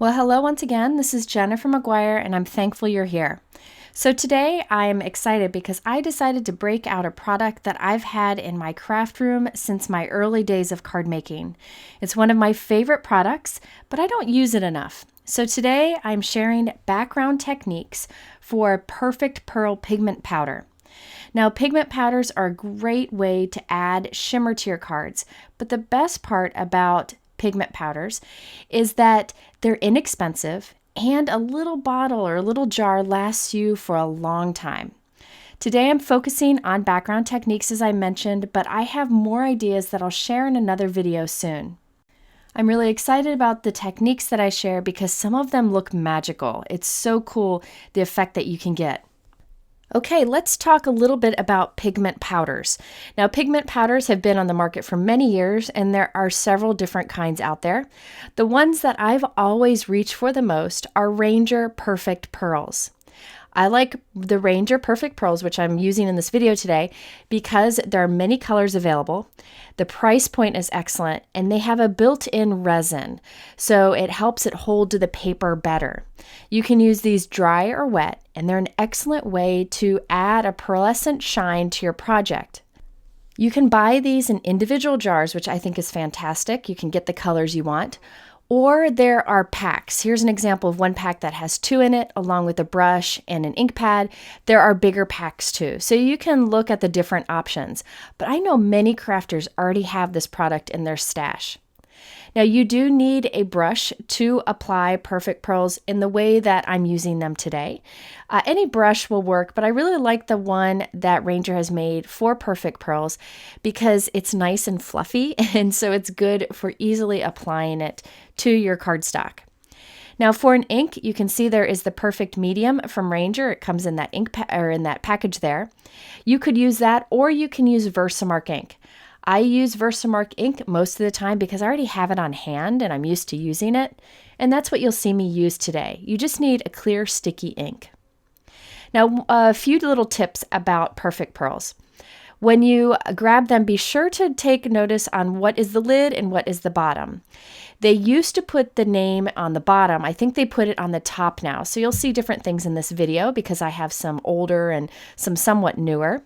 Well, hello once again. This is Jennifer McGuire, and I'm thankful you're here. So today I'm excited because I decided to break out a product that I've had in my craft room since my early days of card making. It's one of my favorite products, but I don't use it enough. So today I'm sharing background techniques for Perfect Pearl pigment powder. Now, pigment powders are a great way to add shimmer to your cards, but the best part about pigment powders is that they're inexpensive and a little bottle or a little jar lasts you for a long time. Today I'm focusing on background techniques as I mentioned, but I have more ideas that I'll share in another video soon. I'm really excited about the techniques that I share because some of them look magical. It's so cool the effect that you can get. Okay, let's talk a little bit about pigment powders. Now, pigment powders have been on the market for many years, and there are several different kinds out there. The ones that I've always reached for the most are Ranger Perfect Pearls. I like the Ranger Perfect Pearls, which I'm using in this video today, because there are many colors available. The price point is excellent, and they have a built-in resin, so it helps it hold to the paper better. You can use these dry or wet, and they're an excellent way to add a pearlescent shine to your project. You can buy these in individual jars, which I think is fantastic. You can get the colors you want. Or there are packs. Here's an example of one pack that has 2 in it, along with a brush and an ink pad. There are bigger packs too, so you can look at the different options. But I know many crafters already have this product in their stash. Now, you do need a brush to apply Perfect Pearls in the way that I'm using them today. Any brush will work, but I really like the one that Ranger has made for Perfect Pearls because it's nice and fluffy, and so it's good for easily applying it to your cardstock. Now, for an ink, you can see there is the Perfect Medium from Ranger. It comes in that in that package there. You could use that, or you can use Versamark Ink. I use Versamark Ink most of the time because I already have it on hand and I'm used to using it, and that's what you'll see me use today. You just need a clear, sticky ink. Now, a few little tips about Perfect Pearls. When you grab them, be sure to take notice on what is the lid and what is the bottom. They used to put the name on the bottom. I think they put it on the top now, so you'll see different things in this video because I have some older and some somewhat newer.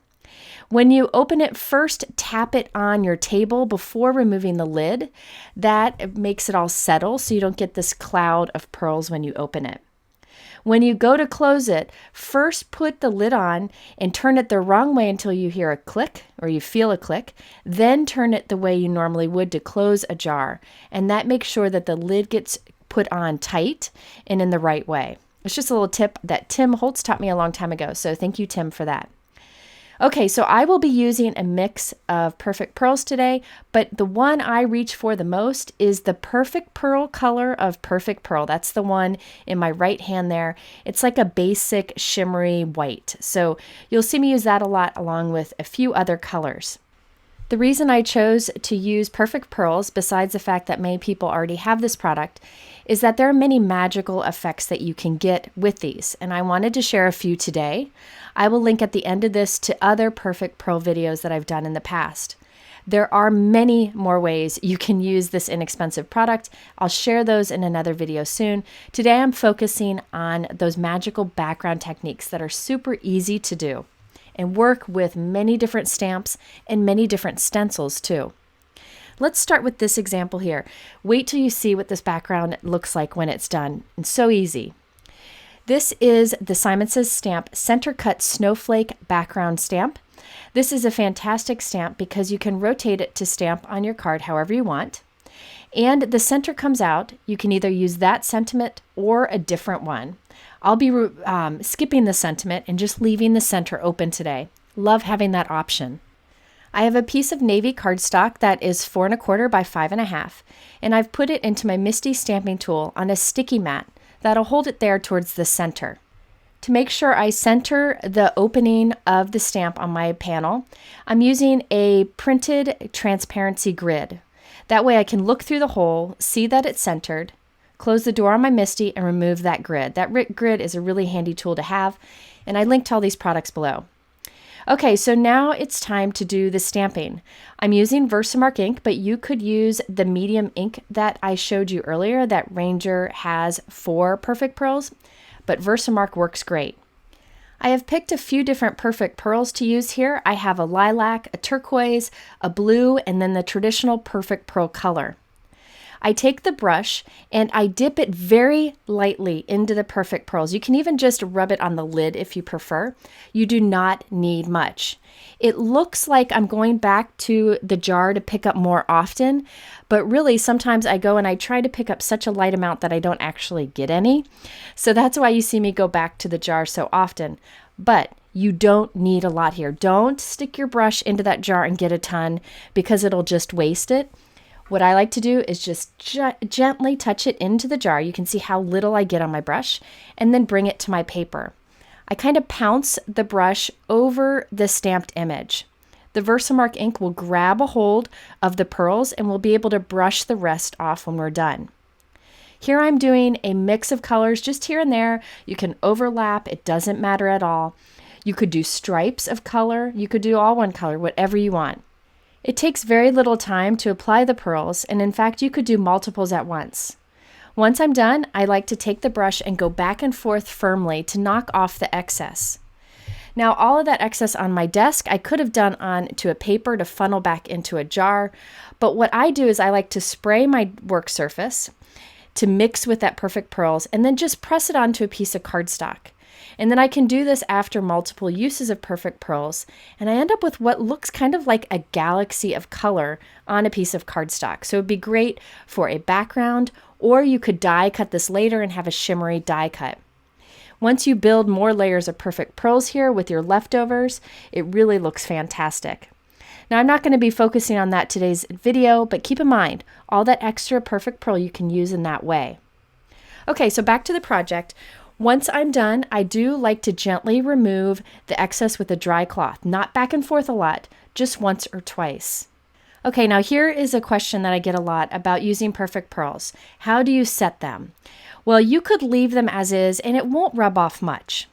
When you open it, first tap it on your table before removing the lid. That makes it all settle so you don't get this cloud of pearls when you open it. When you go to close it, first put the lid on and turn it the wrong way until you hear a click or you feel a click. Then turn it the way you normally would to close a jar. And that makes sure that the lid gets put on tight and in the right way. It's just a little tip that Tim Holtz taught me a long time ago. So thank you, Tim, for that. Okay, so I will be using a mix of Perfect Pearls today, but the one I reach for the most is the Perfect Pearl color of Perfect Pearl. That's the one in my right hand there. It's like a basic shimmery white. So you'll see me use that a lot along with a few other colors. The reason I chose to use Perfect Pearls, besides the fact that many people already have this product, is that there are many magical effects that you can get with these, and I wanted to share a few today. I will link at the end of this to other Perfect Pearl videos that I've done in the past. There are many more ways you can use this inexpensive product. I'll share those in another video soon. Today I'm focusing on those magical background techniques that are super easy to do and work with many different stamps and many different stencils too. Let's start with this example here. Wait till you see what this background looks like when it's done. It's so easy. This is the Simon Says Stamp Center Cut Snowflake background stamp. This is a fantastic stamp because you can rotate it to stamp on your card however you want. And the center comes out. You can either use that sentiment or a different one. I'll be skipping the sentiment and just leaving the center open today. Love having that option. I have a piece of navy cardstock that is 4 1/4 by 5 1/2, and I've put it into my MISTI stamping tool on a sticky mat that'll hold it there towards the center. To make sure I center the opening of the stamp on my panel, I'm using a printed transparency grid. That way I can look through the hole, see that it's centered, close the door on my MISTI, and remove that grid. That grid is a really handy tool to have, and I linked all these products below. Okay, so now it's time to do the stamping. I'm using Versamark ink, but you could use the medium ink that I showed you earlier that Ranger has for Perfect Pearls, but Versamark works great. I have picked a few different Perfect Pearls to use here. I have a lilac, a turquoise, a blue, and then the traditional Perfect Pearl color. I take the brush and I dip it very lightly into the Perfect Pearls. You can even just rub it on the lid if you prefer. You do not need much. It looks like I'm going back to the jar to pick up more often, but really sometimes I go and I try to pick up such a light amount that I don't actually get any. So that's why you see me go back to the jar so often. But you don't need a lot here. Don't stick your brush into that jar and get a ton because it'll just waste it. What I like to do is just gently touch it into the jar. You can see how little I get on my brush, and then bring it to my paper. I kind of pounce the brush over the stamped image. The Versamark ink will grab a hold of the pearls and we'll be able to brush the rest off when we're done. Here I'm doing a mix of colors just here and there. You can overlap, it doesn't matter at all. You could do stripes of color, you could do all one color, whatever you want. It takes very little time to apply the pearls, and in fact, you could do multiples at once. Once I'm done, I like to take the brush and go back and forth firmly to knock off the excess. Now, all of that excess on my desk, I could have done onto a paper to funnel back into a jar, but what I do is I like to spray my work surface to mix with that Perfect Pearls, and then just press it onto a piece of cardstock. And then I can do this after multiple uses of Perfect Pearls, and I end up with what looks kind of like a galaxy of color on a piece of cardstock. So it'd be great for a background, or you could die cut this later and have a shimmery die cut. Once you build more layers of Perfect Pearls here with your leftovers, it really looks fantastic. Now I'm not going to be focusing on that today's video, but keep in mind, all that extra Perfect Pearl you can use in that way. Okay, so back to the project. Once I'm done, I do like to gently remove the excess with a dry cloth, not back and forth a lot, just once or twice. Okay, now here is a question that I get a lot about using Perfect Pearls. How do you set them? Well, you could leave them as is and it won't rub off much.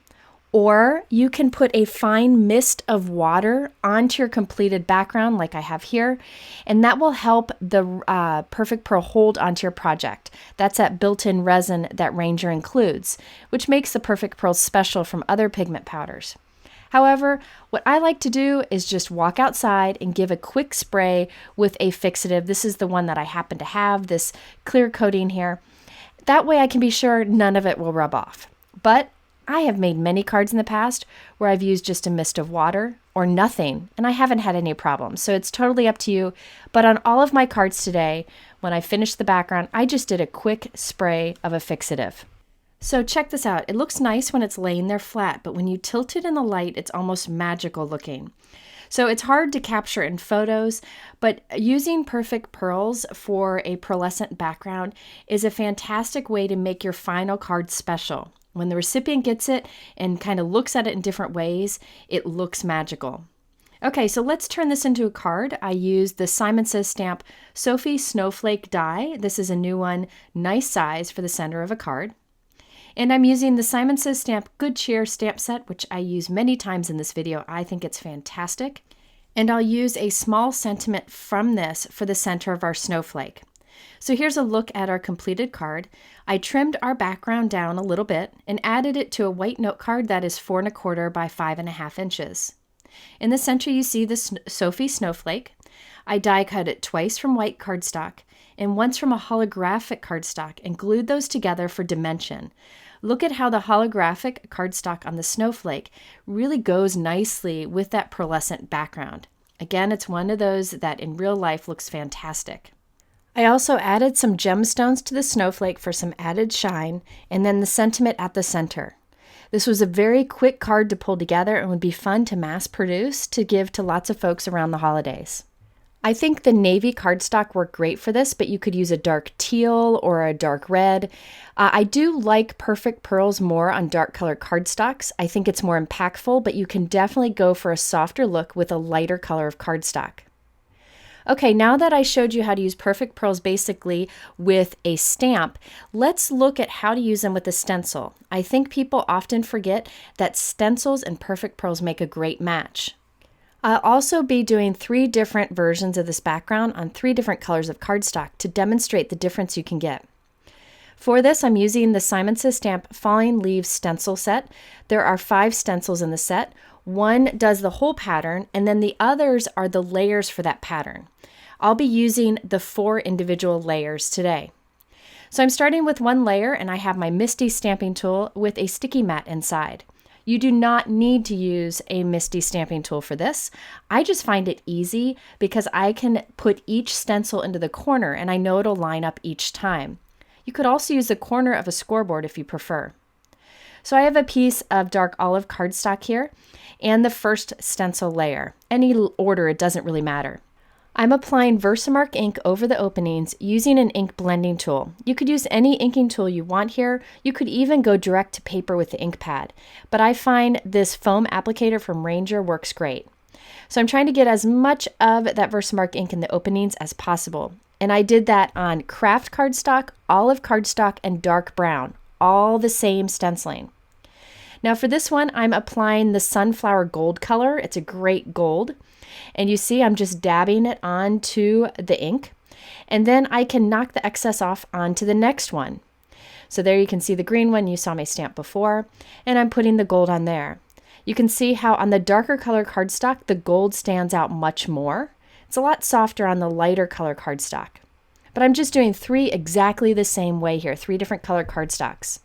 Or you can put a fine mist of water onto your completed background like I have here, and that will help the Perfect Pearl hold onto your project. That's that built-in resin that Ranger includes, which makes the Perfect Pearl special from other pigment powders. However, what I like to do is just walk outside and give a quick spray with a fixative. This is the one that I happen to have, this clear coating here. That way I can be sure none of it will rub off. But I have made many cards in the past where I've used just a mist of water or nothing, and I haven't had any problems. So it's totally up to you. But on all of my cards today, when I finished the background, I just did a quick spray of a fixative. So check this out. It looks nice when it's laying there flat, but when you tilt it in the light, it's almost magical looking. So it's hard to capture in photos, but using Perfect Pearls for a pearlescent background is a fantastic way to make your final card special. When the recipient gets it and kind of looks at it in different ways, it looks magical. Okay, so let's turn this into a card. I used the Simon Says stamp Sophie Snowflake die. This is a new one, nice size for the center of a card. And I'm using the Simon Says stamp Good Cheer stamp set, which I use many times in this video. I think it's fantastic. And I'll use a small sentiment from this for the center of our snowflake. So here's a look at our completed card. I trimmed our background down a little bit and added it to a white note card that is 4 1/4 by 5.5 inches. In the center you see the Sophie Snowflake. I die cut it twice from white cardstock and once from a holographic cardstock and glued those together for dimension. Look at how the holographic cardstock on the snowflake really goes nicely with that pearlescent background. Again, it's one of those that in real life looks fantastic. I also added some gemstones to the snowflake for some added shine, and then the sentiment at the center. This was a very quick card to pull together and would be fun to mass produce to give to lots of folks around the holidays. I think the navy cardstock worked great for this, but you could use a dark teal or a dark red. I do like Perfect Pearls more on dark color cardstocks. I think it's more impactful, but you can definitely go for a softer look with a lighter color of cardstock. Okay, now that I showed you how to use Perfect Pearls basically with a stamp, let's look at how to use them with a stencil. I think people often forget that stencils and Perfect Pearls make a great match. I'll also be doing 3 different versions of this background on 3 different colors of cardstock to demonstrate the difference you can get. For this, I'm using the Simon Says Stamp Falling Leaves stencil set. There are 5 stencils in the set. One does the whole pattern, and then the others are the layers for that pattern. I'll be using the 4 individual layers today. So I'm starting with one layer, and I have my MISTI stamping tool with a sticky mat inside. You do not need to use a MISTI stamping tool for this. I just find it easy because I can put each stencil into the corner and I know it'll line up each time. You could also use the corner of a scoreboard if you prefer. So I have a piece of dark olive cardstock here and the first stencil layer. Any order, it doesn't really matter. I'm applying Versamark ink over the openings using an ink blending tool. You could use any inking tool you want here. You could even go direct to paper with the ink pad, but I find this foam applicator from Ranger works great. So I'm trying to get as much of that Versamark ink in the openings as possible. And I did that on Kraft cardstock, olive cardstock, and dark brown, all the same stenciling. Now for this one, I'm applying the Sunflower Gold color. It's a great gold. And you see I'm just dabbing it onto the ink. And then I can knock the excess off onto the next one. So there you can see the green one, you saw my stamp before, and I'm putting the gold on there. You can see how on the darker color cardstock, the gold stands out much more. It's a lot softer on the lighter color cardstock. But I'm just doing 3 exactly the same way here, 3 different color cardstocks.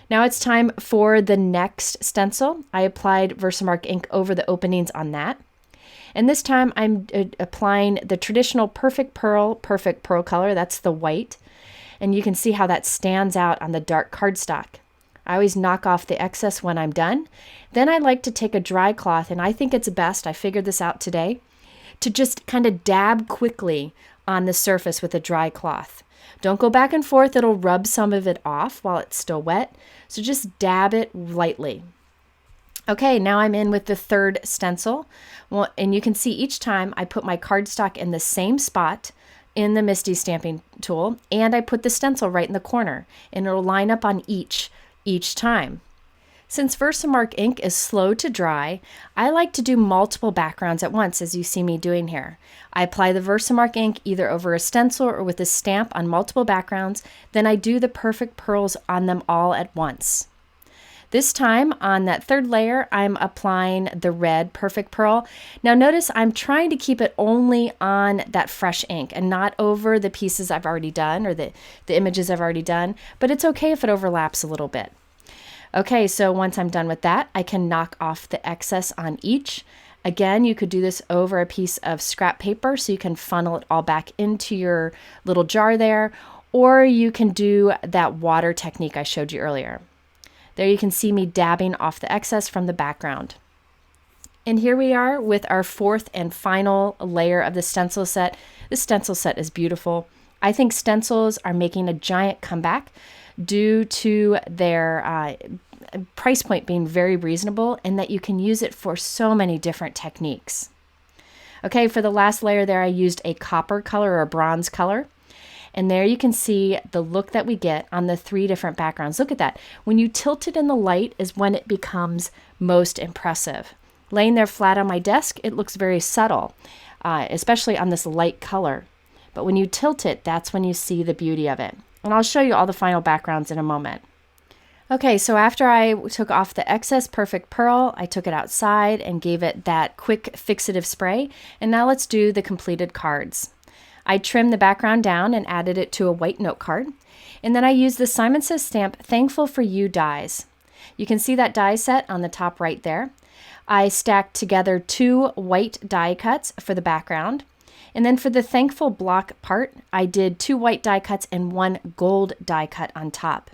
Now it's time for the next stencil. I applied Versamark ink over the openings on that. And this time I'm applying the traditional Perfect Pearl color, that's the white. And you can see how that stands out on the dark cardstock. I always knock off the excess when I'm done. Then I like to take a dry cloth, and I think it's best, I figured this out today, to just kind of dab quickly on the surface with a dry cloth. Don't go back and forth, it'll rub some of it off while it's still wet. So just dab it lightly. Okay, now I'm in with the third stencil. Well, and you can see each time I put my cardstock in the same spot in the MISTI stamping tool, and I put the stencil right in the corner, and it'll line up on each time. Since Versamark ink is slow to dry, I like to do multiple backgrounds at once, as you see me doing here. I apply the Versamark ink either over a stencil or with a stamp on multiple backgrounds, then I do the Perfect Pearls on them all at once. This time on that third layer, I'm applying the red Perfect Pearl. Now notice I'm trying to keep it only on that fresh ink and not over the pieces I've already done or the images I've already done, but it's okay if it overlaps a little bit. Okay, so once I'm done with that, I can knock off the excess on each. Again, you could do this over a piece of scrap paper so you can funnel it all back into your little jar there, or you can do that water technique I showed you earlier. There you can see me dabbing off the excess from the background. And here we are with our 4th and final layer of the stencil set. This stencil set is beautiful. I think stencils are making a giant comeback due to their price point being very reasonable and that you can use it for so many different techniques. Okay, for the last layer there I used a copper color or a bronze color. And there you can see the look that we get on the 3 different backgrounds. Look at that. When you tilt it in the light is when it becomes most impressive. Laying there flat on my desk, it looks very subtle, especially on this light color. But when you tilt it, that's when you see the beauty of it. And I'll show you all the final backgrounds in a moment. Okay, so after I took off the excess Perfect Pearl, I took it outside and gave it that quick fixative spray. And now let's do the completed cards. I trimmed the background down and added it to a white note card. And then I used the Simon Says Stamp Thankful for You dies. You can see that die set on the top right there. I stacked together 2 white die cuts for the background. And then for the thankful block part, I did 2 white die cuts and 1 gold die cut on top.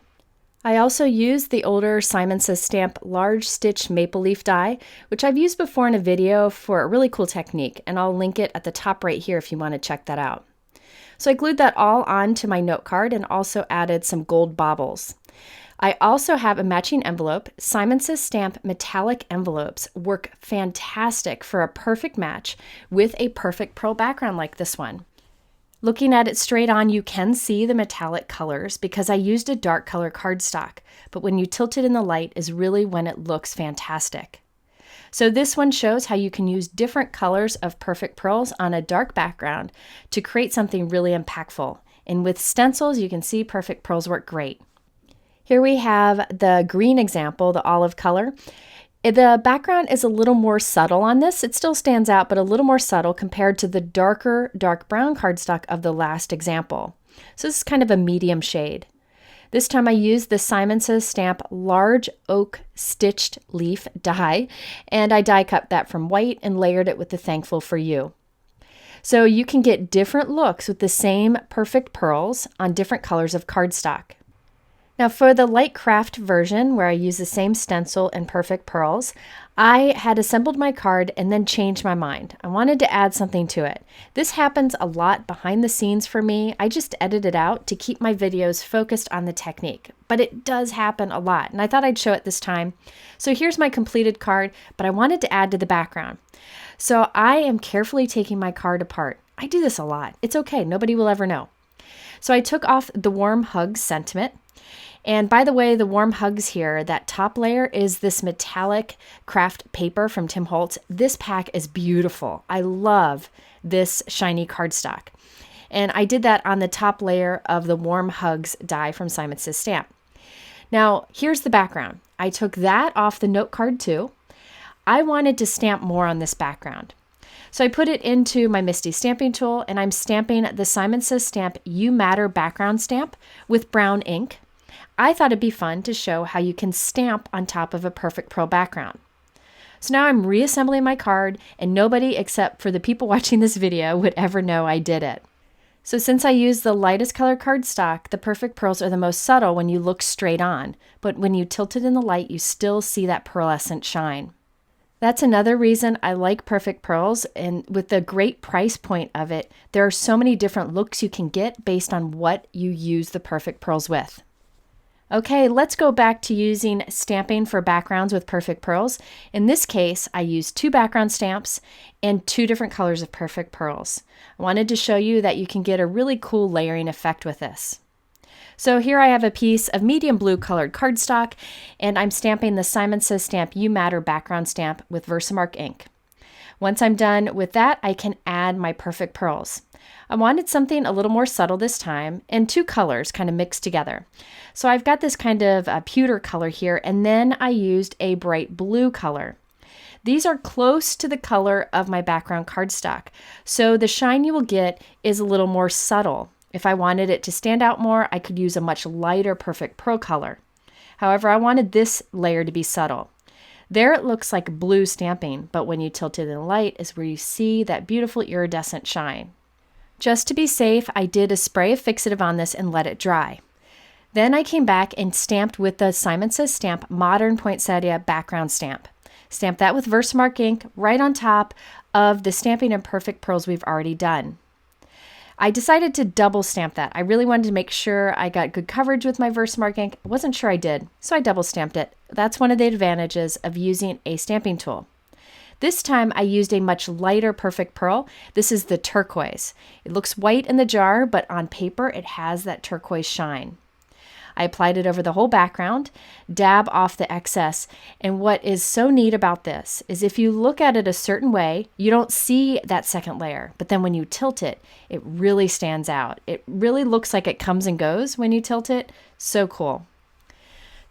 I also used the older Simon Says Stamp large stitch maple leaf die, which I've used before in a video for a really cool technique, and I'll link it at the top right here if you want to check that out. So I glued that all onto my note card and also added some gold baubles. I also have a matching envelope. Simon Says Stamp metallic envelopes work fantastic for a perfect match with a perfect pearl background like this one. Looking at it straight on, you can see the metallic colors because I used a dark color cardstock, but when you tilt it in the light is really when it looks fantastic. So this one shows how you can use different colors of perfect pearls on a dark background to create something really impactful. And with stencils, you can see perfect pearls work great. Here we have the green example, the olive color. The background is a little more subtle on this. It still stands out, but a little more subtle compared to the darker, dark brown cardstock of the last example. So this is kind of a medium shade. This time I used the Simon Says Stamp Large Oak Stitched Leaf die, and I die cut that from white and layered it with the Thankful for You. So you can get different looks with the same perfect pearls on different colors of cardstock. Now for the light craft version, where I use the same stencil and perfect pearls, I had assembled my card and then changed my mind. I wanted to add something to it. This happens a lot behind the scenes for me. I just edit it out to keep my videos focused on the technique, but it does happen a lot, and I thought I'd show it this time. So here's my completed card, but I wanted to add to the background. So I am carefully taking my card apart. I do this a lot. It's okay, nobody will ever know. So I took off the Warm Hugs sentiment. And by the way, the Warm Hugs here, that top layer is this metallic Kraft paper from Tim Holtz. This pack is beautiful. I love this shiny cardstock. And I did that on the top layer of the Warm Hugs die from Simon Says Stamp. Now, here's the background. I took that off the note card too. I wanted to stamp more on this background. So I put it into my MISTI stamping tool, and I'm stamping the Simon Says Stamp You Matter background stamp with brown ink. I thought it'd be fun to show how you can stamp on top of a perfect pearl background. So now I'm reassembling my card, and nobody except for the people watching this video would ever know I did it. So since I used the lightest color cardstock, the perfect pearls are the most subtle when you look straight on, but when you tilt it in the light, you still see that pearlescent shine. That's another reason I like perfect pearls, and with the great price point of it, there are so many different looks you can get based on what you use the perfect pearls with. Okay, let's go back to using stamping for backgrounds with perfect pearls. In this case, I used 2 background stamps and 2 different colors of perfect pearls. I wanted to show you that you can get a really cool layering effect with this. So here I have a piece of medium blue colored cardstock, and I'm stamping the Simon Says Stamp You Matter background stamp with Versamark ink. Once I'm done with that, I can add my perfect pearls. I wanted something a little more subtle this time, and 2 colors kind of mixed together. So I've got this kind of a pewter color here, and then I used a bright blue color. These are close to the color of my background cardstock, so the shine you will get is a little more subtle. If I wanted it to stand out more, I could use a much lighter perfect pearl color. However, I wanted this layer to be subtle. There it looks like blue stamping, but when you tilt it in the light is where you see that beautiful iridescent shine. Just to be safe, I did a spray of fixative on this and let it dry. Then I came back and stamped with the Simon Says Stamp Modern Poinsettia background stamp. Stamped that with Versamark ink right on top of the Stamping in Perfect Pearls we've already done. I decided to double stamp that. I really wanted to make sure I got good coverage with my Versamark ink. I wasn't sure I did, so I double stamped it. That's one of the advantages of using a stamping tool. This time I used a much lighter perfect pearl. This is the turquoise. It looks white in the jar, but on paper it has that turquoise shine. I applied it over the whole background, dab off the excess, and what is so neat about this is if you look at it a certain way, you don't see that second layer, but then when you tilt it, it really stands out. It really looks like it comes and goes when you tilt it. So cool.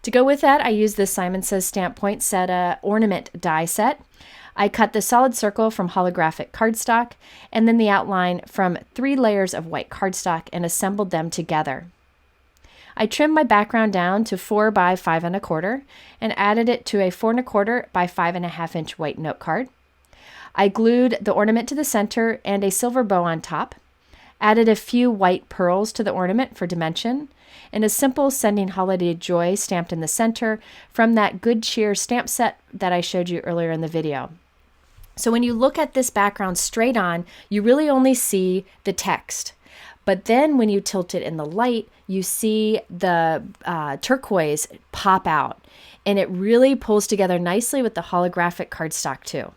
To go with that, I used the Simon Says Stamp Poinsettia Ornament Die set. I cut the solid circle from holographic cardstock and then the outline from 3 layers of white cardstock and assembled them together. I trimmed my background down to 4 by 5 1/4 and added it to a 4 1/4 by 5 1/2 inch white note card. I glued the ornament to the center and a silver bow on top, added a few white pearls to the ornament for dimension, and a simple Sending Holiday Joy stamped in the center from that Good Cheer stamp set that I showed you earlier in the video. So when you look at this background straight on, you really only see the text. But then when you tilt it in the light, you see the turquoise pop out, and it really pulls together nicely with the holographic cardstock too.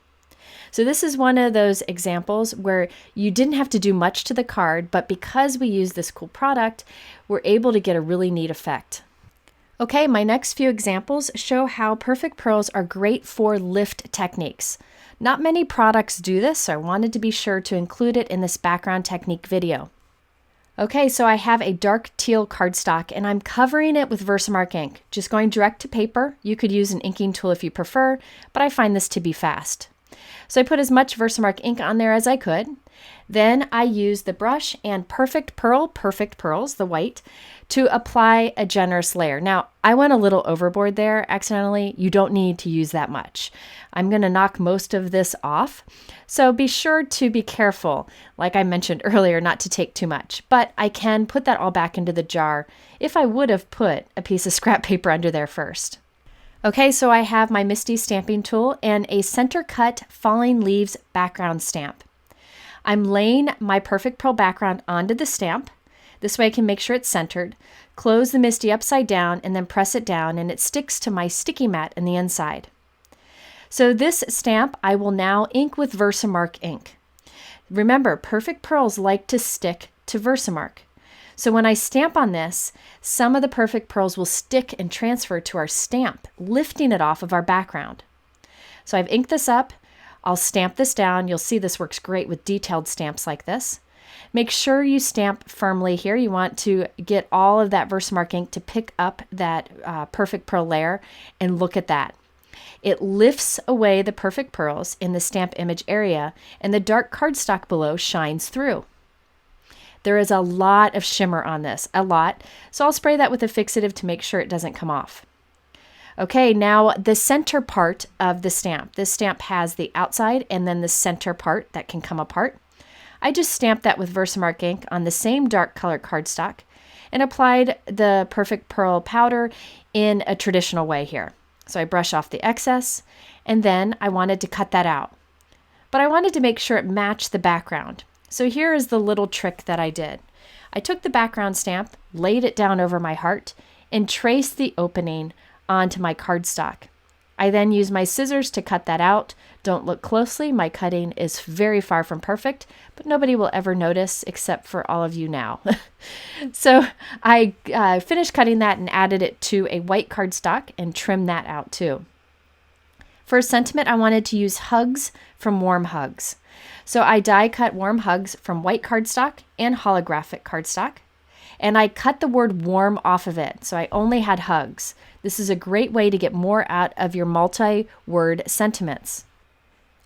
So this is one of those examples where you didn't have to do much to the card, but because we use this cool product, we're able to get a really neat effect. Okay, my next few examples show how perfect pearls are great for lift techniques. Not many products do this, so I wanted to be sure to include it in this background technique video. Okay, so I have a dark teal cardstock and I'm covering it with Versamark ink, just going direct to paper. You could use an inking tool if you prefer, but I find this to be fast. So I put as much Versamark ink on there as I could. Then I used the brush and Perfect Pearls, the white, to apply a generous layer. Now, I went a little overboard there accidentally. You don't need to use that much. I'm going to knock most of this off. So be sure to be careful, like I mentioned earlier, not to take too much. But I can put that all back into the jar if I would have put a piece of scrap paper under there first. Okay, so I have my MISTI stamping tool and a center cut falling leaves background stamp. I'm laying my Perfect Pearl background onto the stamp. This way I can make sure it's centered. Close the MISTI upside down and then press it down and it sticks to my sticky mat in the inside. So this stamp I will now ink with Versamark ink. Remember, Perfect Pearls like to stick to Versamark. So when I stamp on this, some of the Perfect Pearls will stick and transfer to our stamp, lifting it off of our background. So I've inked this up. I'll stamp this down. You'll see this works great with detailed stamps like this. Make sure you stamp firmly here. You want to get all of that Versamark ink to pick up that Perfect Pearl layer, and look at that. It lifts away the Perfect Pearls in the stamp image area, and the dark cardstock below shines through. There is a lot of shimmer on this, a lot, so I'll spray that with a fixative to make sure it doesn't come off. Okay, now the center part of the stamp. This stamp has the outside and then the center part that can come apart. I just stamped that with Versamark ink on the same dark color cardstock and applied the Perfect Pearl powder in a traditional way here. So I brush off the excess and then I wanted to cut that out. But I wanted to make sure it matched the background. So here is the little trick that I did. I took the background stamp, laid it down over my heart, and traced the opening onto my cardstock. I then used my scissors to cut that out. Don't look closely, my cutting is very far from perfect, but nobody will ever notice except for all of you now. So I finished cutting that and added it to a white cardstock and trimmed that out too. For sentiment, I wanted to use hugs from Warm Hugs. So I die cut Warm Hugs from white cardstock and holographic cardstock. And I cut the word warm off of it, so I only had hugs. This is a great way to get more out of your multi-word sentiments.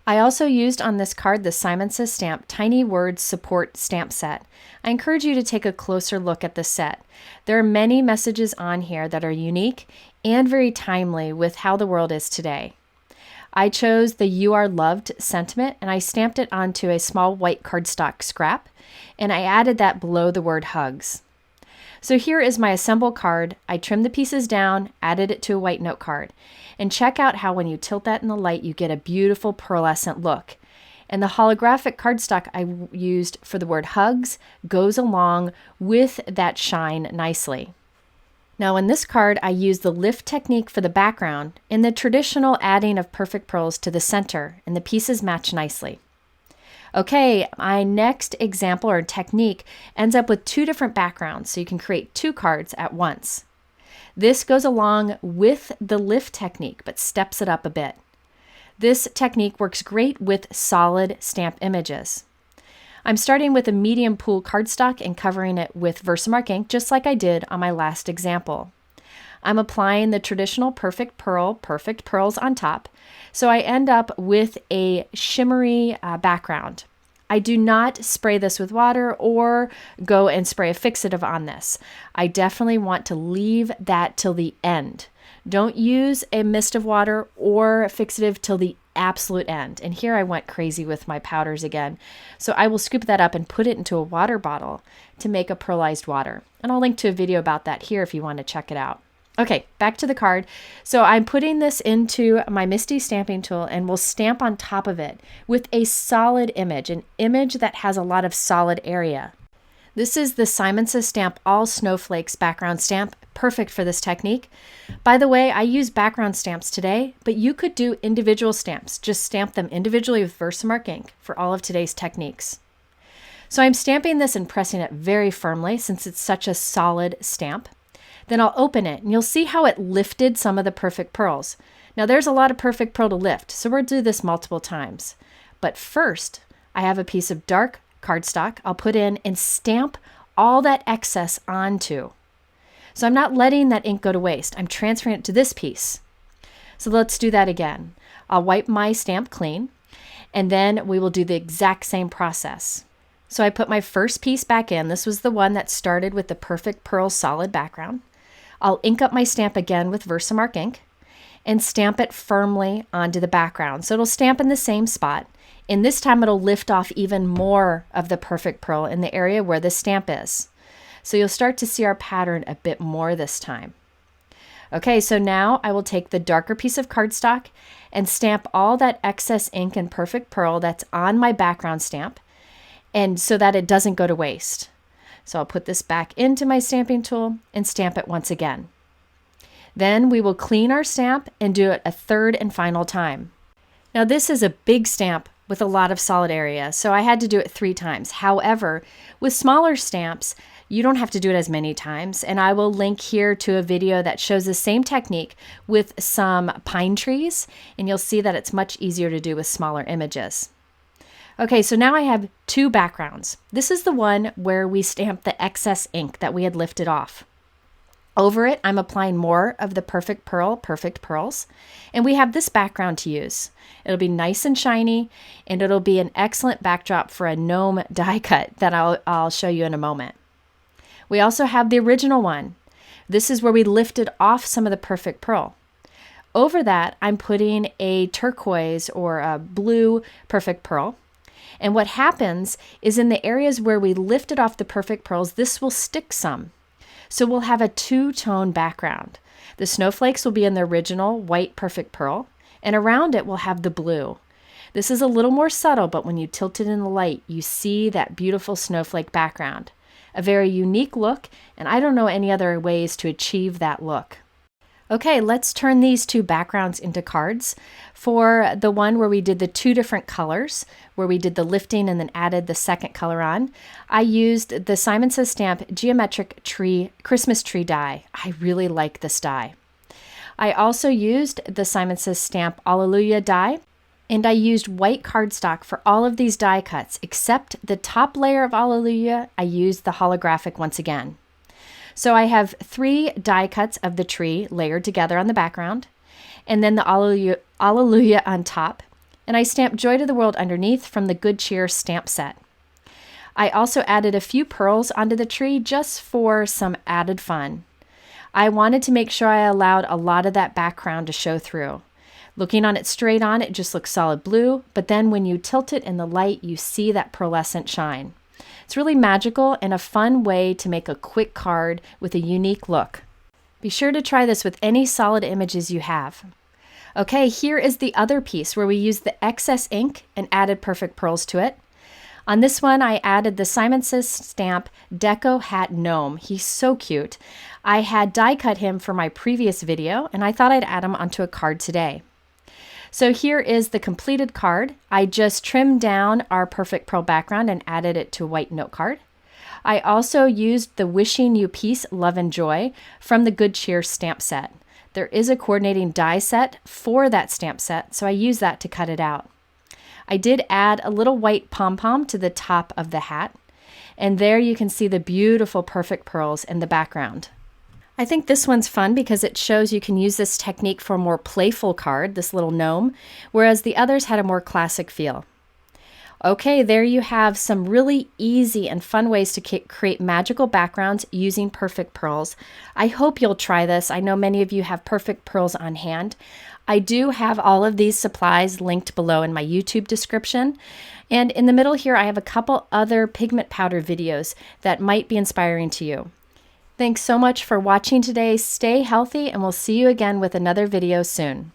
I also used on this card the Simon Says Stamp Tiny Words Support Stamp Set. I encourage you to take a closer look at the set. There are many messages on here that are unique and very timely with how the world is today. I chose the You Are Loved sentiment and I stamped it onto a small white cardstock scrap, and I added that below the word hugs. So here is my assemble card. I trimmed the pieces down, added it to a white note card. And check out how when you tilt that in the light, you get a beautiful pearlescent look. And the holographic cardstock I used for the word hugs goes along with that shine nicely. Now in this card, I used the lift technique for the background and the traditional adding of Perfect Pearls to the center, and the pieces match nicely. Okay, my next example or technique ends up with two different backgrounds, so you can create two cards at once. This goes along with the lift technique, but steps it up a bit. This technique works great with solid stamp images. I'm starting with a medium pool cardstock and covering it with Versamark ink, just like I did on my last example. I'm applying the traditional Perfect Pearls on top, so I end up with a shimmery background. I do not spray this with water or go and spray a fixative on this. I definitely want to leave that till the end. Don't use a mist of water or fixative till the absolute end. And here I went crazy with my powders again. So I will scoop that up and put it into a water bottle to make a pearlized water. And I'll link to a video about that here if you want to check it out. Okay, back to the card. So I'm putting this into my MISTI stamping tool and we'll stamp on top of it with a solid image, an image that has a lot of solid area. This is the Simon Says Stamp All Snowflakes background stamp, perfect for this technique. By the way, I use background stamps today, but you could do individual stamps. Just stamp them individually with Versamark ink for all of today's techniques. So I'm stamping this and pressing it very firmly since it's such a solid stamp. Then I'll open it and you'll see how it lifted some of the perfect pearls. Now there's a lot of perfect pearl to lift, so we'll do this multiple times. But first, I have a piece of dark cardstock I'll put in and stamp all that excess onto. So I'm not letting that ink go to waste. I'm transferring it to this piece. So let's do that again. I'll wipe my stamp clean, and then we will do the exact same process. So I put my first piece back in. This was the one that started with the perfect pearl solid background. I'll ink up my stamp again with Versamark ink and stamp it firmly onto the background. So it'll stamp in the same spot. And this time it'll lift off even more of the perfect pearl in the area where the stamp is. So you'll start to see our pattern a bit more this time. Okay, so now I will take the darker piece of cardstock and stamp all that excess ink and perfect pearl that's on my background stamp, and so that it doesn't go to waste. So I'll put this back into my stamping tool and stamp it once again. Then we will clean our stamp and do it a third and final time. Now this is a big stamp with a lot of solid area, so I had to do it 3 times. However, with smaller stamps, you don't have to do it as many times, and I will link here to a video that shows the same technique with some pine trees, and you'll see that it's much easier to do with smaller images. Okay, so now I have 2 backgrounds. This is the one where we stamped the excess ink that we had lifted off. Over it, I'm applying more of the perfect pearls, and we have this background to use. It'll be nice and shiny, and it'll be an excellent backdrop for a Gnome die cut that I'll show you in a moment. We also have the original one. This is where we lifted off some of the perfect pearl. Over that, I'm putting a turquoise or a blue perfect pearl. And what happens is in the areas where we lifted off the perfect pearls, this will stick some. So we'll have a 2-tone background. The snowflakes will be in the original white perfect pearl, and around it we'll have the blue. This is a little more subtle, but when you tilt it in the light, you see that beautiful snowflake background. A very unique look, and I don't know any other ways to achieve that look. Okay, let's turn these 2 backgrounds into cards. For the one where we did the 2 different colors, where we did the lifting and then added the second color on, I used the Simon Says Stamp Geometric Tree Christmas Tree die. I really like this die. I also used the Simon Says Stamp Alleluia die, and I used white cardstock for all of these die cuts, except the top layer of Alleluia, I used the holographic once again. So I have 3 die cuts of the tree layered together on the background, and then the Alleluia on top, and I stamped Joy to the World underneath from the Good Cheer stamp set. I also added a few pearls onto the tree just for some added fun. I wanted to make sure I allowed a lot of that background to show through. Looking on it straight on, it just looks solid blue, but then when you tilt it in the light, you see that pearlescent shine. It's really magical and a fun way to make a quick card with a unique look. Be sure to try this with any solid images you have. Okay, here is the other piece where we used the excess ink and added perfect pearls to it. On this one, I added the Simon Says Stamp Deco Hat Gnome. He's so cute. I had die cut him for my previous video, and I thought I'd add him onto a card today. So here is the completed card. I just trimmed down our perfect pearl background and added it to a white note card. I also used the Wishing You Peace, Love and Joy from the Good Cheer stamp set. There is a coordinating die set for that stamp set, so I used that to cut it out. I did add a little white pom-pom to the top of the hat, and there you can see the beautiful perfect pearls in the background. I think this one's fun because it shows you can use this technique for a more playful card, this little gnome, whereas the others had a more classic feel. Okay, there you have some really easy and fun ways to create magical backgrounds using perfect pearls. I hope you'll try this. I know many of you have perfect pearls on hand. I do have all of these supplies linked below in my YouTube description. And in the middle here, I have a couple other pigment powder videos that might be inspiring to you. Thanks so much for watching today. Stay healthy, and we'll see you again with another video soon.